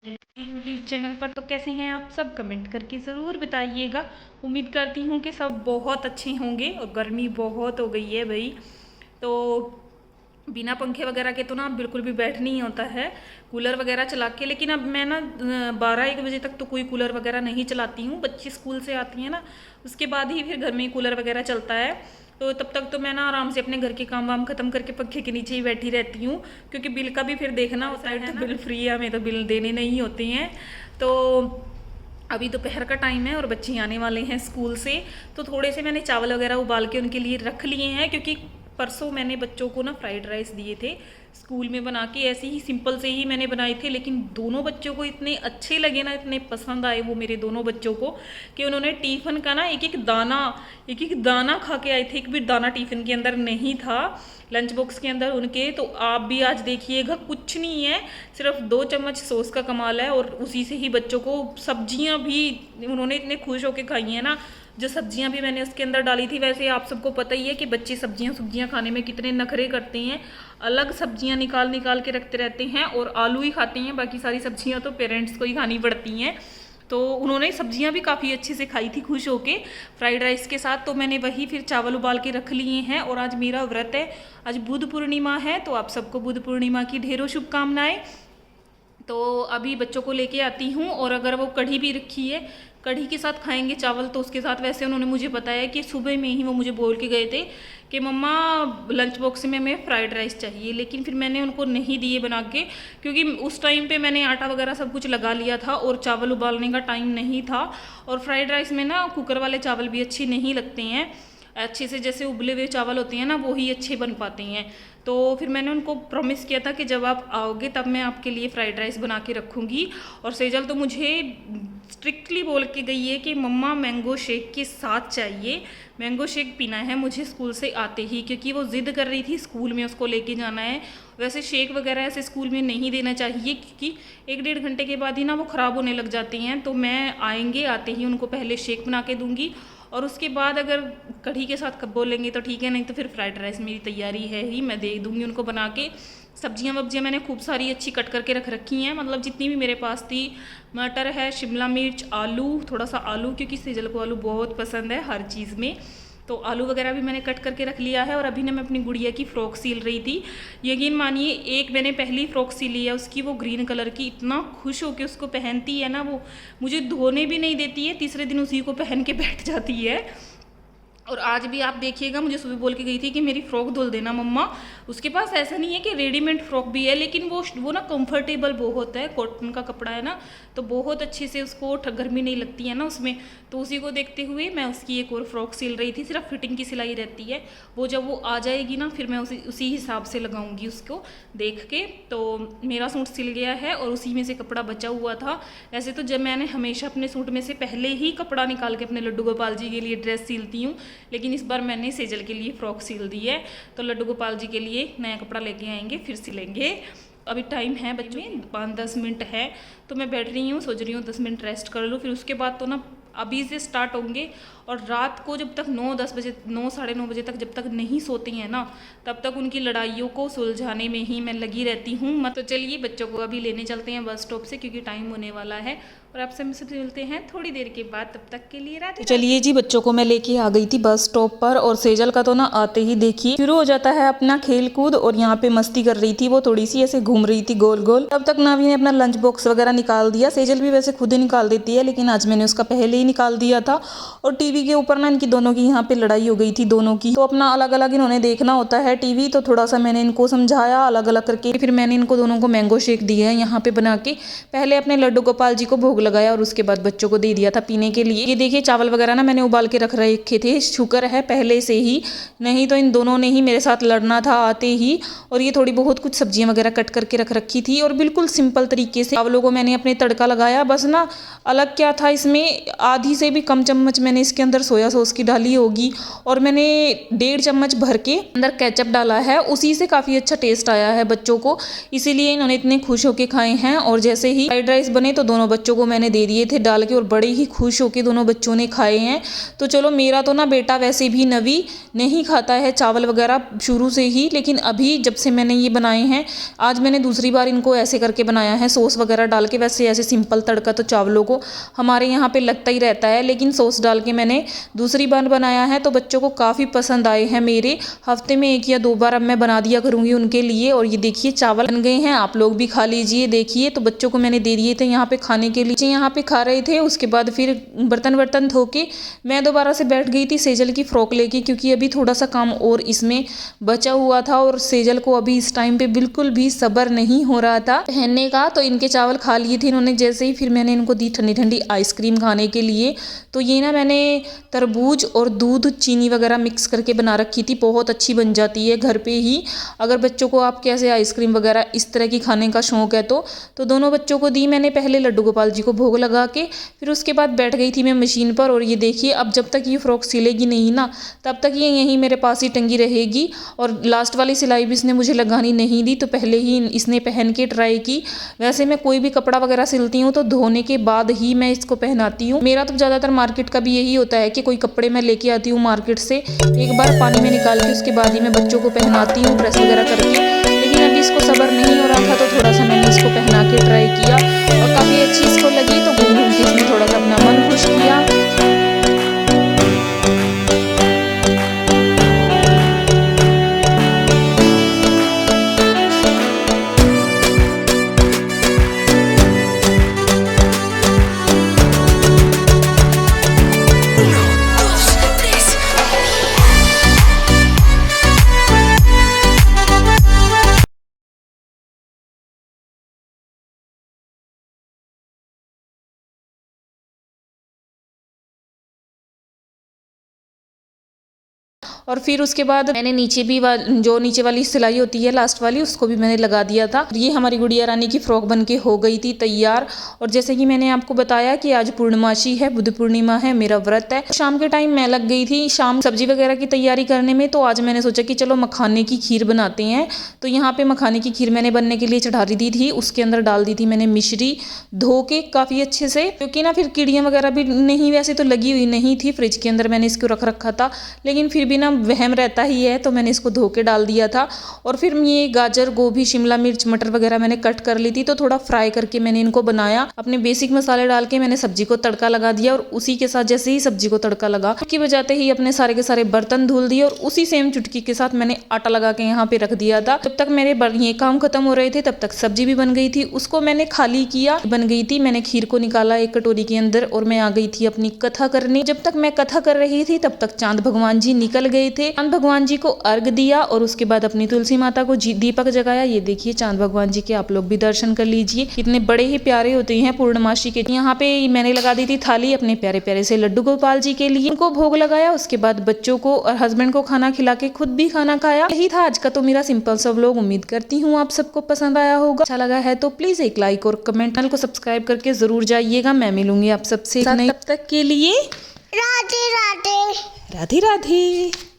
YouTube channel पर। तो कैसे हैं आप सब, कमेंट करके ज़रूर बताइएगा। उम्मीद करती हूँ कि सब बहुत अच्छे होंगे। और गर्मी बहुत हो गई है भाई, तो बिना पंखे वगैरह के तो ना बिल्कुल भी बैठ नहीं होता है, कूलर वगैरह चला के। लेकिन अब मैं ना 12-1 बजे तक तो कोई कूलर वगैरह नहीं चलाती हूँ। बच्ची स्कूल से आती हैं ना, उसके बाद ही फिर घर में कूलर वगैरह चलता है। तो तब तक तो मैं ना आराम से अपने घर के काम वाम खत्म करके पंखे के नीचे ही बैठी रहती हूँ, क्योंकि बिल का भी फिर देखना होता है। तो बिल फ्री है, हमें तो बिल देने नहीं होते हैं। तो अभी दोपहर का टाइम है और बच्चे आने वाले हैं स्कूल से, तो थोड़े से मैंने चावल वगैरह उबाल के उनके लिए रख लिए हैं। क्योंकि परसों मैंने बच्चों को ना फ्राइड राइस दिए थे स्कूल में बना के, ऐसे ही सिंपल से ही मैंने बनाए थे। लेकिन दोनों बच्चों को इतने अच्छे लगे ना, इतने पसंद आए वो मेरे दोनों बच्चों को, कि उन्होंने टिफ़िन का ना एक एक दाना खा के आए थे। एक भी दाना टिफ़िन के अंदर नहीं था, लंच बॉक्स के अंदर उनके। तो आप भी आज देखिएगा, कुछ नहीं है, सिर्फ 2 चम्मच सॉस का कमाल है। और उसी से ही बच्चों को सब्जियां भी उन्होंने इतने खुश होकर खाई हैं ना। जो सब्जियां भी मैंने उसके अंदर डाली थी, वैसे आप सबको पता ही है कि बच्चे सब्जियां खाने में कितने नखरे करते हैं, अलग सब्जियां निकाल निकाल के रखते रहते हैं और आलू ही खाते हैं। बाकी सारी सब्जियां तो पेरेंट्स को ही खानी पड़ती हैं। तो उन्होंने सब्जियां भी काफ़ी अच्छे से खाई थी खुश होके फ्राइड राइस के साथ। तो मैंने वही फिर चावल उबाल के रख लिए हैं। और आज मेरा व्रत है, आज बुध पूर्णिमा है, तो आप सबको बुध पूर्णिमा की ढेरों शुभकामनाएं। तो अभी बच्चों को लेके आती हूँ। और अगर वो कढ़ी भी रखी है, कढ़ी के साथ खाएंगे चावल, तो उसके साथ वैसे उन्होंने मुझे बताया कि सुबह में ही वो मुझे बोल के गए थे कि मम्मा लंच बॉक्स में हमें फ्राइड राइस चाहिए। लेकिन फिर मैंने उनको नहीं दिए बना के, क्योंकि उस टाइम पे मैंने आटा वगैरह सब कुछ लगा लिया था और चावल उबालने का टाइम नहीं था। और फ्राइड राइस में ना कुकर वाले चावल भी अच्छे नहीं लगते हैं, अच्छे से जैसे उबले हुए चावल होते हैं ना, वो ही अच्छे बन पाते हैं। तो फिर मैंने उनको प्रॉमिस किया था कि जब आप आओगे तब मैं आपके लिए फ़्राइड राइस बना के रखूँगी। और सेजल तो मुझे स्ट्रिक्टली बोल के गई है कि मम्मा मैंगो शेक के साथ चाहिए, मैंगो शेक पीना है मुझे स्कूल से आते ही, क्योंकि वो ज़िद कर रही थी स्कूल में उसको लेके जाना है। वैसे शेक वगैरह ऐसे स्कूल में नहीं देना चाहिए, क्योंकि 1-1.5 घंटे के बाद ही ना वो ख़राब होने लग जाते हैं। तो मैं आएंगे आते ही उनको पहले शेक बना के दूँगी, और उसके बाद अगर कढ़ी के साथ कब बोलेंगे तो ठीक है, नहीं तो फिर फ्राइड राइस मेरी तैयारी है ही, मैं दे दूँगी उनको बना के। सब्जियां वब्जियां मैंने खूब सारी अच्छी कट करके रख रखी हैं, मतलब जितनी भी मेरे पास थी। मटर है, शिमला मिर्च, आलू, थोड़ा सा आलू, क्योंकि सेजल को आलू बहुत पसंद है हर चीज़ में। तो आलू वगैरह भी मैंने कट करके रख लिया है। और अभी ना मैं अपनी गुड़िया की फ़्रॉक सील रही थी। यकीन मानिए, एक मैंने पहली फ़्रॉक सिली है उसकी, वो ग्रीन कलर की, इतना खुश होकर उसको पहनती है ना, वो मुझे धोने भी नहीं देती है, तीसरे दिन उसी को पहन के बैठ जाती है। और आज भी आप देखिएगा, मुझे सुबह बोल के गई थी कि मेरी फ़्रॉक धुल देना मम्मा। उसके पास ऐसा नहीं है कि रेडीमेड फ़्रॉक भी है, लेकिन वो ना कंफर्टेबल बहुत है, कॉटन का कपड़ा है ना, तो बहुत अच्छे से उसको गर्मी नहीं लगती है ना उसमें। तो उसी को देखते हुए मैं उसकी एक और फ़्रॉक सिल रही थी, सिर्फ फिटिंग की सिलाई रहती है। वो जब वो आ जाएगी ना, फिर मैं उसी हिसाब से लगाऊंगी उसको देख के। तो मेरा सूट सिल गया है और उसी में से कपड़ा बचा हुआ था। ऐसे तो जब मैंने हमेशा अपने सूट में से पहले ही कपड़ा निकाल के अपने लड्डू गोपाल जी के लिए ड्रेस सिलती हूँ, लेकिन इस बार मैंने सेजल के लिए फ़्रॉक सिल दी है। तो लड्डू गोपाल जी के लिए नया कपड़ा लेके आएंगे, फिर सिलेंगे। अभी टाइम है बच्चों में 5-10 मिनट है, तो मैं बैठ रही हूँ, सोच रही हूँ 10 मिनट रेस्ट कर लूँ। फिर उसके बाद तो ना अभी से स्टार्ट होंगे। और रात को जब तक 9-10 बजे, 9 साढ़े 9 बजे तक जब तक नहीं सोती हैं ना, तब तक उनकी लड़ाइयों को सुलझाने में ही मैं लगी रहती हूँ। तो चलिए बच्चों को अभी लेने चलते हैं बस स्टॉप से, क्योंकि टाइम होने वाला है। और आपसे मिलते हैं थोड़ी देर के बाद, तब तक के लिए राधे। चलिए जी, बच्चों को मैं लेके आ गई थी बस स्टॉप पर। और सेजल का तो ना आते ही देखिए शुरू हो जाता है अपना खेल कूद, और यहाँ पे मस्ती कर रही थी, वो थोड़ी सी ऐसे घूम रही थी गोल गोल। तब तक नावी ने अपना लंच बॉक्स वगैरह निकाल दिया। सेजल भी वैसे खुद ही निकाल देती है, लेकिन आज मैंने उसका पहले ही निकाल दिया था। और टीवी के ऊपर ना इनकी दोनों की यहाँ पे लड़ाई हो गई थी दोनों की। तो अपना अलग अलग इन्होंने देखना होता है टीवी, तो थोड़ा सा मैंने इनको समझाया अलग अलग करके। फिर मैंने इनको दोनों को मैंगो शेक दिया है यहाँ पे बना के। पहले अपने लड्डू गोपाल जी को भोग लगाया और उसके बाद बच्चों को दे दिया था पीने के लिए। ये देखिए चावल वगैरह ना मैंने उबाल के रख रखे थे, शुक्र है पहले से ही, नहीं तो इन दोनों ने ही मेरे साथ लड़ना था आते ही। और ये थोड़ी बहुत कुछ सब्जियां वगैरह कट करके रख रखी थी, और बिल्कुल सिंपल तरीके से चावलों को मैंने अपने तड़का लगाया। बस ना अलग क्या था इसमें, आधी से भी कम चम्मच मैंने इसके अंदर सोया सॉस की डाली होगी, और मैंने 1.5 चम्मच भर के अंदर केचप डाला है। उसी से काफ़ी अच्छा टेस्ट आया है बच्चों को, इसीलिए इन्होंने इतने खुश होकर खाए हैं। और जैसे ही फ्राइड राइस बने तो दोनों बच्चों को मैंने दे दिए थे डाल के और बड़े ही खुश होके दोनों बच्चों ने खाए हैं। तो चलो मेरा तो ना बेटा वैसे भी नवी नहीं खाता है चावल वगैरह शुरू से ही, लेकिन अभी जब से मैंने ये बनाए हैं, आज मैंने दूसरी बार इनको ऐसे करके बनाया है सॉस वगैरह डाल के। वैसे ऐसे सिंपल तड़का तो चावलों को हमारे यहाँ पे लगता ही रहता है, लेकिन सॉस डाल के मैंने दूसरी बार बनाया है तो बच्चों को काफ़ी पसंद आए हैं मेरे। हफ्ते में 1 या 2 बार अब मैं बना दिया करूँगी उनके लिए। और ये देखिए चावल बन गए हैं, आप लोग भी खा लीजिए। देखिए तो बच्चों को मैंने दे दिए थे यहाँ पे खाने के लिए, यहाँ पे खा रहे थे। उसके बाद फिर बर्तन धो के मैं दोबारा से बैठ गई थी सेजल की फ़्रॉक लेके, क्योंकि अभी थोड़ा सा काम और इसमें बचा हुआ था और सेजल को अभी इस टाइम पे बिल्कुल भी सब्र नहीं हो रहा था पहनने का। तो इनके चावल खा लिए थे इन्होंने जैसे ही, फिर मैंने इनको दी ठंडी ठंडी आइसक्रीम खाने के लिए। तो ये ना मैंने तरबूज और दूध चीनी वगैरह मिक्स करके बना रखी थी, बहुत अच्छी बन जाती है घर पे ही। अगर बच्चों को आप कैसे आइसक्रीम वगैरह इस तरह की खाने का शौक़ है तो दोनों बच्चों को दी मैंने पहले लड्डू गोपाल जी को भोग लगा के, फिर उसके बाद बैठ गई थी मैं मशीन पर। और ये देखिए अब जब तक ये फ़्रॉक सिलेगी नहीं ना तब तक ये यहीं मेरे पास ही टंगी रहेगी। और लास्ट वाली सिलाई भी इसने मुझे लगानी नहीं दी, तो पहले ही इसने पहन के ट्राई की। वैसे मैं कोई भी कपड़ा वगैरह सिलती हूँ तो धोने के बाद ही मैं इसको पहनाती हूँ। मेरा तो ज़्यादातर मार्केट का भी यही होता है कि कोई कपड़े मैं लेके आती हूँ मार्केट से, एक बार पानी में निकाल के उसके बाद ही मैं बच्चों को पहनाती हूँ प्रेस वगैरह करके। लेकिन अभी इसको सब्र नहीं हो रहा था तो थोड़ा सा मैंने इसको पहना के ट्राई किया और काफ़ी अच्छी इसको लगी, तो घूम घूम के इसने थोड़ा सा अपना मन खुश किया। और फिर उसके बाद मैंने नीचे भी जो नीचे वाली सिलाई होती है लास्ट वाली उसको भी मैंने लगा दिया था। ये हमारी गुड़िया रानी की फ्रॉक बनके हो गई थी तैयार। और जैसे कि मैंने आपको बताया कि आज पूर्णमासी है, बुद्ध पूर्णिमा है, मेरा व्रत है। शाम के टाइम मैं लग गई थी शाम सब्जी वगैरह की तैयारी करने में। तो आज मैंने सोचा कि चलो मखाने की खीर बनाते हैं। तो यहाँ पे मखाने की खीर मैंने बनने के लिए चढ़ा दी थी, उसके अंदर डाल दी थी मैंने मिश्री धो के काफ़ी अच्छे से, क्योंकि ना फिर कीड़ियाँ वगैरह भी नहीं वैसे तो लगी हुई नहीं थी, फ्रिज के अंदर मैंने इसको रख रखा था, लेकिन फिर भी ना वहम रहता ही है तो मैंने इसको धो के डाल दिया था। और फिर ये गाजर गोभी शिमला मिर्च मटर वगैरह मैंने कट कर ली थी, तो थोड़ा फ्राई करके मैंने इनको बनाया। अपने बेसिक मसाले डाल के मैंने सब्जी को तड़का लगा दिया और उसी के साथ जैसे ही सब्जी को तड़का लगा चुटकी बजाते ही अपने सारे के सारे बर्तन धुल दिए और उसी सेम चुटकी के साथ मैंने आटा लगा के यहाँ पे रख दिया था। जब तक मेरे ये काम खत्म हो रहे थे तब तक सब्जी भी बन गई थी, उसको मैंने खाली किया, बन गई थी। मैंने खीर को निकाला एक कटोरी के अंदर और मैं आ गई थी अपनी कथा करने। जब तक मैं कथा कर रही थी तब तक चांद भगवान जी निकल गए थे। चांद भगवान जी को अर्घ दिया और उसके बाद अपनी तुलसी माता को दीपक जगाया। ये देखिए चांद भगवान जी के आप लोग भी दर्शन कर लीजिए, कितने बड़े ही प्यारे होते हैं पूर्णमासी के। यहाँ पे मैंने लगा दी थी थाली अपने प्यारे प्यारे से लड्डू गोपाल जी के लिए, उनको भोग लगाया। उसके बाद बच्चों को और हस्बैंड को खाना खिला के खुद भी खाना खाया। यही था आज का तो मेरा सिंपल सा व्लॉग। उम्मीद करती हूँ आप सबको पसंद आया होगा। अच्छा लगा है तो प्लीज एक लाइक और कमेंट, चैनल को सब्सक्राइब करके जरूर जाइएगा। मैं मिलूंगी आप सबसे तब तक के लिए राधे राधे। राधे राधे।